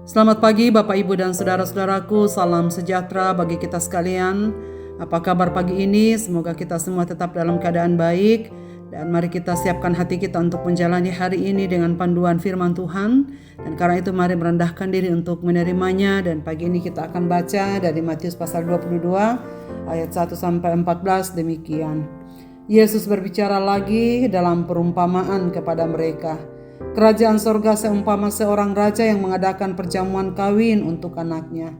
Selamat pagi Bapak Ibu dan saudara-saudaraku, salam sejahtera bagi kita sekalian. Apa kabar pagi ini? Semoga kita semua tetap dalam keadaan baik. Dan mari kita siapkan hati kita untuk menjalani hari ini dengan panduan firman Tuhan. Dan karena itu mari merendahkan diri untuk menerimanya. Dan pagi ini kita akan baca dari Matius pasal 22 ayat 1-14 demikian. Yesus berbicara lagi dalam perumpamaan kepada mereka. Kerajaan sorga seumpama seorang raja yang mengadakan perjamuan kawin untuk anaknya.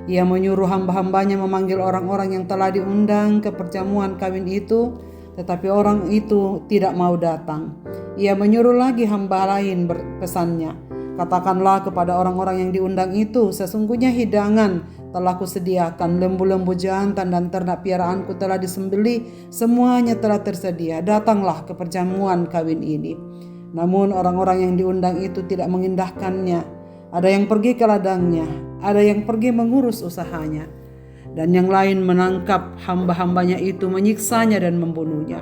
Ia menyuruh hamba-hambanya memanggil orang-orang yang telah diundang ke perjamuan kawin itu, tetapi orang itu tidak mau datang. Ia menyuruh lagi hamba lain berpesannya, katakanlah kepada orang-orang yang diundang itu, sesungguhnya hidangan telah kusediakan, lembu-lembu jantan dan ternak piaraanku telah disembelih, semuanya telah tersedia, datanglah ke perjamuan kawin ini. Namun orang-orang yang diundang itu tidak mengindahkannya. Ada yang pergi ke ladangnya, ada yang pergi mengurus usahanya, dan yang lain menangkap hamba-hambanya itu, menyiksanya dan membunuhnya.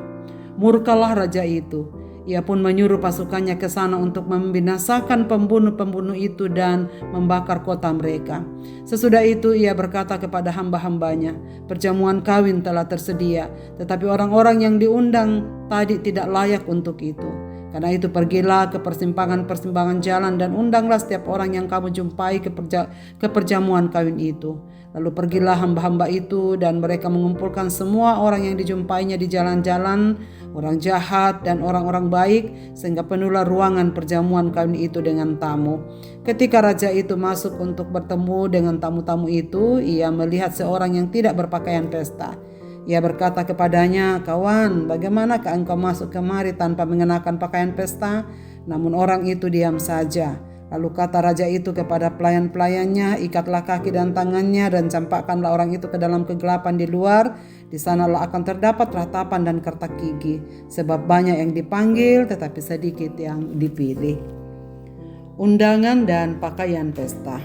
Murkalah raja itu. Ia pun menyuruh pasukannya ke sana untuk membinasakan pembunuh-pembunuh itu dan membakar kota mereka. Sesudah itu ia berkata kepada hamba-hambanya, perjamuan kawin telah tersedia, tetapi orang-orang yang diundang tadi tidak layak untuk itu. Karena itu pergilah ke persimpangan-persimpangan jalan dan undanglah setiap orang yang kamu jumpai ke perjamuan kawin itu. Lalu pergilah hamba-hamba itu dan mereka mengumpulkan semua orang yang dijumpainya di jalan-jalan, orang jahat dan orang-orang baik, sehingga penuhlah ruangan perjamuan kawin itu dengan tamu. Ketika raja itu masuk untuk bertemu dengan tamu-tamu itu, ia melihat seorang yang tidak berpakaian pesta. Ia berkata kepadanya, kawan, bagaimanakah engkau masuk kemari tanpa mengenakan pakaian pesta? Namun orang itu diam saja. Lalu kata raja itu kepada pelayan-pelayannya, ikatlah kaki dan tangannya dan campakkanlah orang itu ke dalam kegelapan di luar. Di sanalah akan terdapat ratapan dan kertak gigi, sebab banyak yang dipanggil tetapi sedikit yang dipilih. Undangan dan pakaian pesta.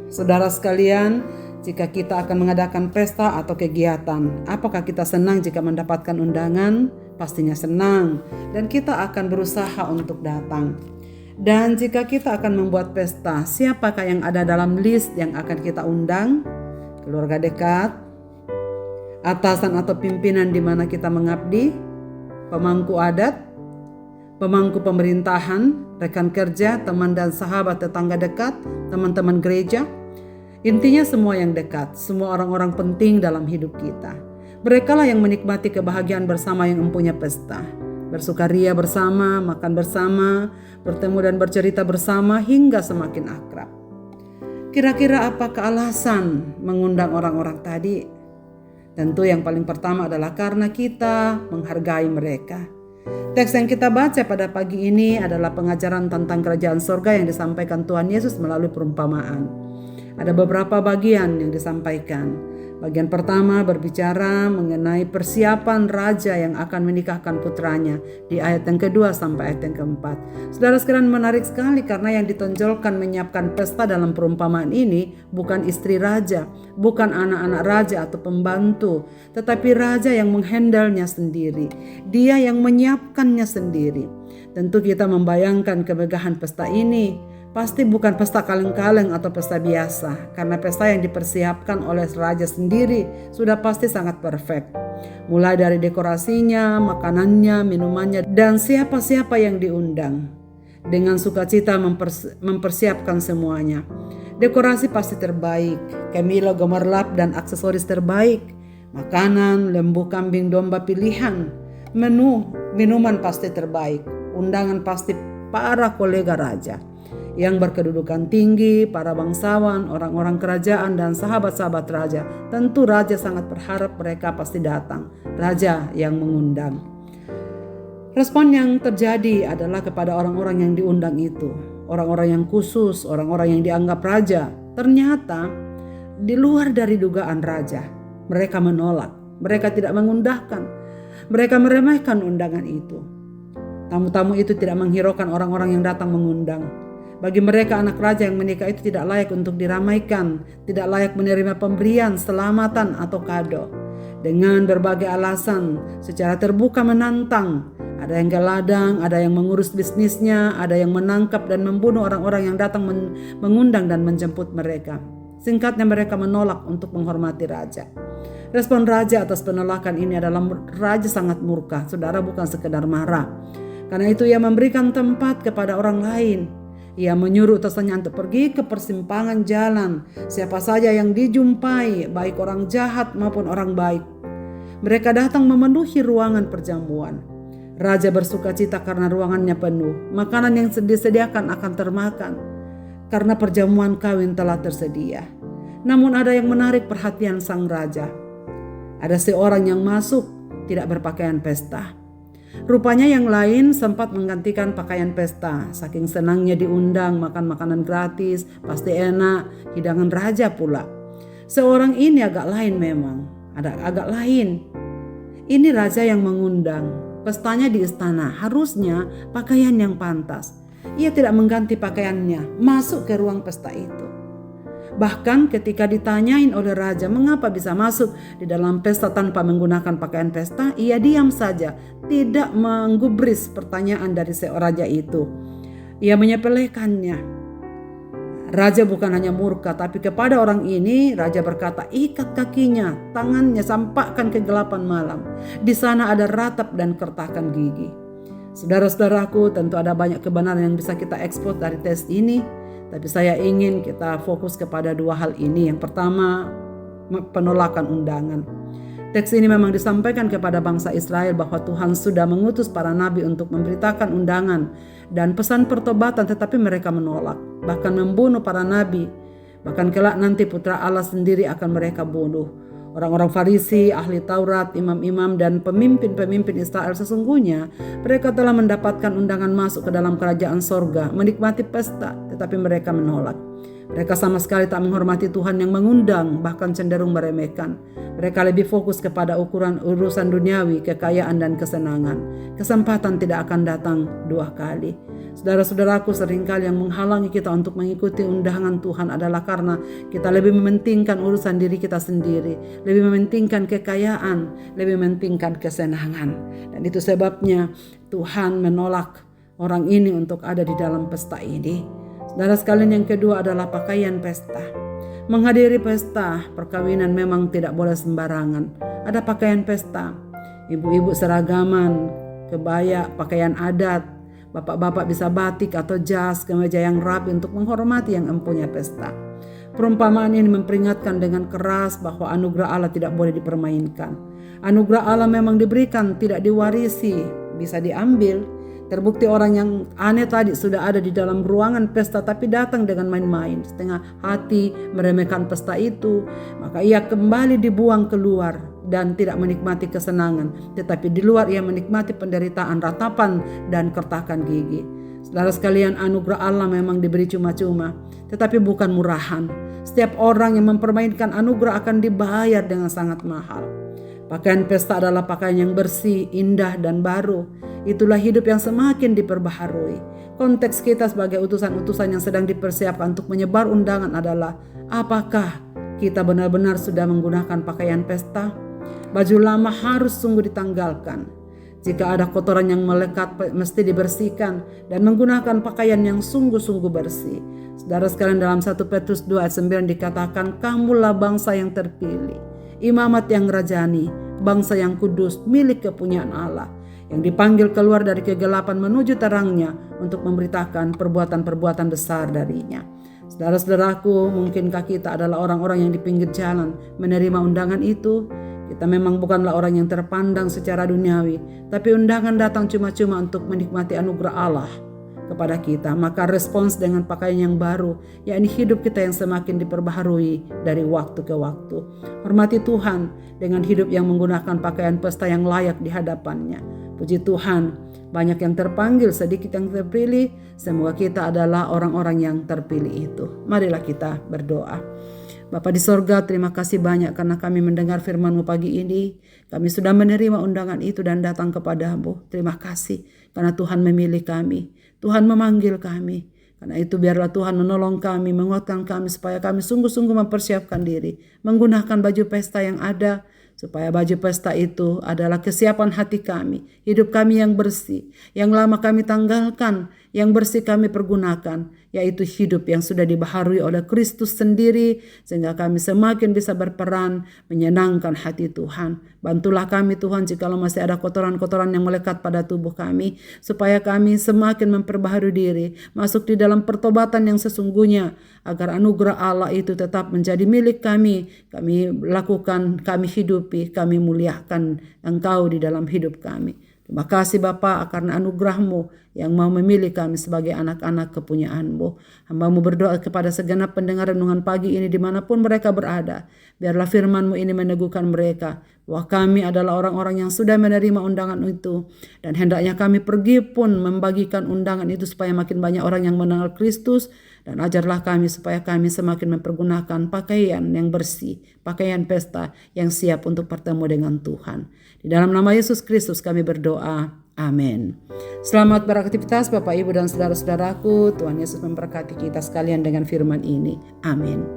Saudara sekalian, jika kita akan mengadakan pesta atau kegiatan, apakah kita senang jika mendapatkan undangan? Pastinya senang, dan kita akan berusaha untuk datang. Dan jika kita akan membuat pesta, siapakah yang ada dalam list yang akan kita undang? Keluarga dekat, atasan atau pimpinan di mana kita mengabdi, pemangku adat, pemangku pemerintahan, rekan kerja, teman dan sahabat tetangga dekat, teman-teman gereja. Intinya semua yang dekat, semua orang-orang penting dalam hidup kita. Merekalah yang menikmati kebahagiaan bersama yang mempunyai pesta. Bersukaria bersama, makan bersama, bertemu dan bercerita bersama hingga semakin akrab. Kira-kira apakah alasan mengundang orang-orang tadi? Tentu yang paling pertama adalah karena kita menghargai mereka. Teks yang kita baca pada pagi ini adalah pengajaran tentang kerajaan sorga yang disampaikan Tuhan Yesus melalui perumpamaan. Ada beberapa bagian yang disampaikan. Bagian pertama berbicara mengenai persiapan raja yang akan menikahkan putranya di ayat yang kedua sampai ayat yang keempat. Saudara sekalian, menarik sekali karena yang ditonjolkan menyiapkan pesta dalam perumpamaan ini bukan istri raja, bukan anak-anak raja atau pembantu, tetapi raja yang menghandlenya sendiri. Dia yang menyiapkannya sendiri. Tentu kita membayangkan kemegahan pesta ini. Pasti bukan pesta kaleng-kaleng atau pesta biasa, karena pesta yang dipersiapkan oleh raja sendiri sudah pasti sangat perfect. Mulai dari dekorasinya, makanannya, minumannya, dan siapa-siapa yang diundang. Dengan sukacita mempersiapkan semuanya. Dekorasi pasti terbaik, kemilo gemerlap dan aksesoris terbaik, makanan, lembu, kambing, domba pilihan, menu, minuman pasti terbaik, undangan pasti para kolega raja yang berkedudukan tinggi, para bangsawan, orang-orang kerajaan, dan sahabat-sahabat raja. Tentu raja sangat berharap mereka pasti datang. Raja yang mengundang. Respon yang terjadi adalah kepada orang-orang yang diundang itu. Orang-orang yang khusus, orang-orang yang dianggap raja. Ternyata di luar dari dugaan raja. Mereka menolak. Mereka tidak mengundahkan. Mereka meremehkan undangan itu. Tamu-tamu itu tidak menghiraukan orang-orang yang datang mengundang. Bagi mereka anak raja yang menikah itu tidak layak untuk diramaikan, tidak layak menerima pemberian, selamatan atau kado. Dengan berbagai alasan secara terbuka menantang, Ada yang ke ladang, ada yang mengurus bisnisnya, ada yang menangkap dan membunuh orang-orang yang datang mengundang dan menjemput mereka. Singkatnya, mereka menolak untuk menghormati raja. Respon raja atas penolakan ini adalah raja sangat murka. Saudara, bukan sekedar marah. Karena itu ia memberikan tempat kepada orang lain. Ia menyuruh utusannya untuk pergi ke persimpangan jalan. Siapa saja yang dijumpai, baik orang jahat maupun orang baik, mereka datang memenuhi ruangan perjamuan. Raja bersuka cita karena ruangannya penuh. Makanan yang disediakan akan termakan karena perjamuan kawin telah tersedia. Namun ada yang menarik perhatian sang raja. Ada seorang yang masuk tidak berpakaian pesta. Rupanya yang lain sempat menggantikan pakaian pesta. Saking senangnya diundang makan makanan gratis, pasti enak, hidangan raja pula. Seorang ini agak lain memang, agak lain. Ini raja yang mengundang. Pestanya di istana, harusnya pakaian yang pantas. Ia tidak mengganti pakaiannya, masuk ke ruang pesta itu. Bahkan ketika ditanyain oleh raja mengapa bisa masuk di dalam pesta tanpa menggunakan pakaian pesta, ia diam saja, tidak menggubris pertanyaan dari seorang raja itu. Ia menyepelekannya. Raja bukan hanya murka, tapi kepada orang ini raja berkata, ikat kakinya, tangannya, sampaikan kegelapan malam. Di sana ada ratap dan kertakan gigi. Saudara-saudaraku, tentu ada banyak kebenaran yang bisa kita ekspos dari tes ini. Tapi saya ingin kita fokus kepada dua hal ini. Yang pertama, penolakan undangan. Teks ini memang disampaikan kepada bangsa Israel bahwa Tuhan sudah mengutus para nabi untuk memberitakan undangan dan pesan pertobatan, tetapi mereka menolak, bahkan membunuh para nabi. Bahkan kelak nanti putra Allah sendiri akan mereka bunuh. Orang-orang Farisi, ahli Taurat, imam-imam, dan pemimpin-pemimpin Israel sesungguhnya mereka telah mendapatkan undangan masuk ke dalam kerajaan sorga, menikmati pesta, tetapi mereka menolak. Mereka sama sekali tak menghormati Tuhan yang mengundang, bahkan cenderung meremehkan. Mereka lebih fokus kepada urusan duniawi, kekayaan dan kesenangan. Kesempatan tidak akan datang dua kali. Saudara-saudaraku, seringkali yang menghalangi kita untuk mengikuti undangan Tuhan adalah karena kita lebih mementingkan urusan diri kita sendiri, lebih mementingkan kekayaan, lebih mementingkan kesenangan. Dan itu sebabnya Tuhan menolak orang ini untuk ada di dalam pesta ini. Saudara sekalian, yang kedua adalah pakaian pesta. Menghadiri pesta perkawinan memang tidak boleh sembarangan. Ada pakaian pesta. Ibu-ibu seragaman, kebaya, pakaian adat. Bapak-bapak bisa batik atau jas, kemeja yang rapi untuk menghormati yang empunya pesta. Perumpamaan ini memperingatkan dengan keras bahwa anugerah Allah tidak boleh dipermainkan. Anugerah Allah memang diberikan, tidak diwarisi, bisa diambil. Terbukti orang yang aneh tadi sudah ada di dalam ruangan pesta tapi datang dengan main-main, setengah hati meremehkan pesta itu, maka ia kembali dibuang keluar dan tidak menikmati kesenangan, tetapi di luar ia menikmati penderitaan, ratapan, dan kertakan gigi. Saudara sekalian, anugerah Allah memang diberi cuma-cuma, tetapi bukan murahan. Setiap orang yang mempermainkan anugerah akan dibayar dengan sangat mahal. Pakaian pesta adalah pakaian yang bersih, indah, dan baru. Itulah hidup yang semakin diperbaharui. Konteks kita sebagai utusan-utusan yang sedang dipersiapkan untuk menyebar undangan adalah, apakah kita benar-benar sudah menggunakan pakaian pesta? Baju lama harus sungguh ditanggalkan. Jika ada kotoran yang melekat, mesti dibersihkan dan menggunakan pakaian yang sungguh-sungguh bersih. Saudara sekalian, dalam 1 Petrus 2 ayat 9 dikatakan, kamulah bangsa yang terpilih, imamat yang rajani, bangsa yang kudus, milik kepunyaan Allah, yang dipanggil keluar dari kegelapan menuju terangnya untuk memberitakan perbuatan-perbuatan besar darinya. Saudara-saudaraku, mungkinkah kita adalah orang-orang yang di pinggir jalan menerima undangan itu? Kita memang bukanlah orang yang terpandang secara duniawi, tapi undangan datang cuma-cuma untuk menikmati anugerah Allah kepada kita. Maka respons dengan pakaian yang baru, yakni hidup kita yang semakin diperbaharui dari waktu ke waktu. Hormati Tuhan dengan hidup yang menggunakan pakaian pesta yang layak di hadapannya. Puji Tuhan, banyak yang terpanggil, sedikit yang terpilih. Semoga kita adalah orang-orang yang terpilih itu. Marilah kita berdoa. Bapa di sorga, terima kasih banyak karena kami mendengar firman-Mu pagi ini. Kami sudah menerima undangan itu dan datang kepada-Mu. Terima kasih karena Tuhan memilih kami. Tuhan memanggil kami. Karena itu biarlah Tuhan menolong kami, menguatkan kami supaya kami sungguh-sungguh mempersiapkan diri. Menggunakan baju pesta yang ada supaya baju pesta itu adalah kesiapan hati kami, hidup kami yang bersih, yang lama kami tanggalkan, yang bersih kami pergunakan, yaitu hidup yang sudah dibaharui oleh Kristus sendiri, sehingga kami semakin bisa berperan menyenangkan hati Tuhan. Bantulah kami Tuhan jikalau masih ada kotoran-kotoran yang melekat pada tubuh kami, supaya kami semakin memperbaharui diri, masuk di dalam pertobatan yang sesungguhnya, agar anugerah Allah itu tetap menjadi milik kami. Kami lakukan, kami hidupi, kami muliakan Engkau di dalam hidup kami. Terima kasih Bapa karena anugerah-Mu yang mau memilih kami sebagai anak-anak kepunyaan-Mu. Hamba-Mu berdoa kepada segenap pendengar renungan pagi ini dimanapun mereka berada. Biarlah firman-Mu ini meneguhkan mereka bahwa kami adalah orang-orang yang sudah menerima undangan itu. Dan hendaknya kami pergi pun membagikan undangan itu supaya makin banyak orang yang mengenal Kristus. Dan ajarlah kami supaya kami semakin mempergunakan pakaian yang bersih, pakaian pesta yang siap untuk bertemu dengan Tuhan. Di dalam nama Yesus Kristus kami berdoa. Amin. Selamat beraktivitas Bapak, Ibu, dan saudara-saudaraku. Tuhan Yesus memberkati kita sekalian dengan firman ini. Amin.